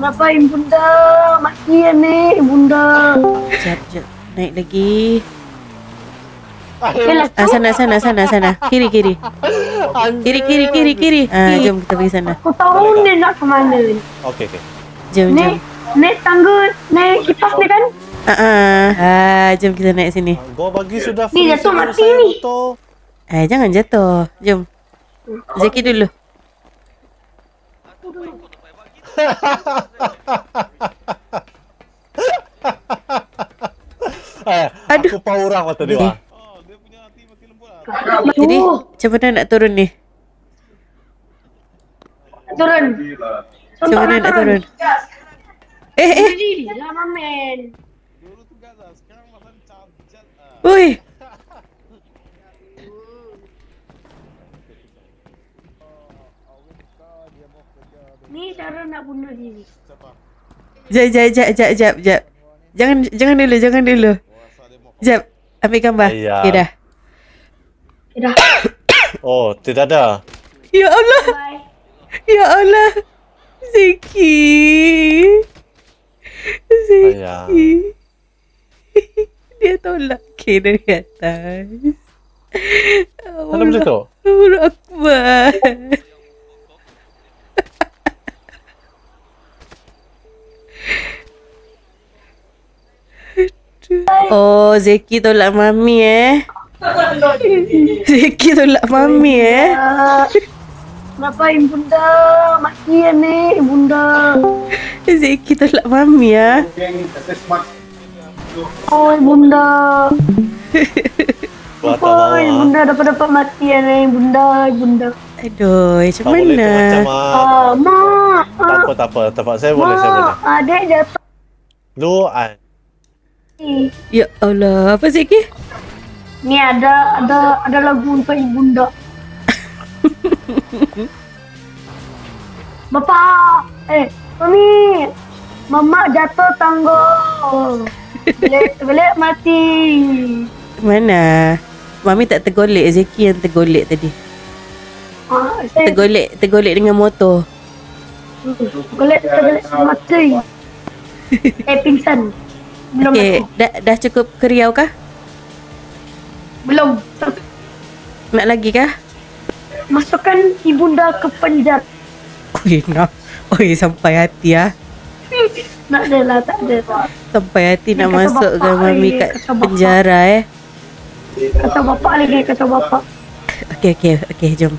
Ngapain bunda? Mati ya nih bunda. Jap. Naik lagi. Yalah, Sana. Kiri. Kiri. Jom kita pergi sana. aku tahu ni nak ke mana ni. Okey. Jom. Naik tangga, naik kipas ni kan? Jom kita naik sini. Gua bagi sudah Ni free jatuh sebelum mati saya ni. motor. Jangan jatuh. Jom. Zeki dulu. Aku paurang mata dia. Jadi, macam mana nak turun ni? Turun. Macam mana nak turun? Jadi lah mamen. Ui. Ni cara nak bunuh diri. Jap. Jangan dulu. Jap, ambil gambar. Ayah. Okay dah. Dah. Oh, tidak ada. Ya Allah. Bye. Ya Allah. Zeki. Ayah. Dia tolak ke dari atas. Mana boleh tu? Allah Akbar. Oh, Zeki tolak mami Zeki tolak mami Ngapain bunda? Mati ya nih bunda. Zeki tolak mami Oi bunda. Gua tak mau. Oi bunda dapat mati ya nih bunda. Aduh, macam Tak boleh tu mana? macam Mak. Tak apa. Saya boleh. Adik jatuh. Lu Ya Allah, apa Zeki? Ni ada lagu untuk ibunda. Bapak, mami, mama jatuh tangga. Belik mati. Mana? Mami tak tergolek, Zeki yang tergolek tadi. Saya Tergolek dengan motor. tergolek mati. Pingsan. Belum Okey, mati. dah cukup keriau kah? Belum. Nak lagi kah? Masukkan ibunda ke penjara. Oi, nak. Oi, sampai hati Tak ada. Sampai hati nak Kata masukkan bapak mami ni, kat kata bapak. penjara Kata bapak lagi, kata bapak. Okey, jom.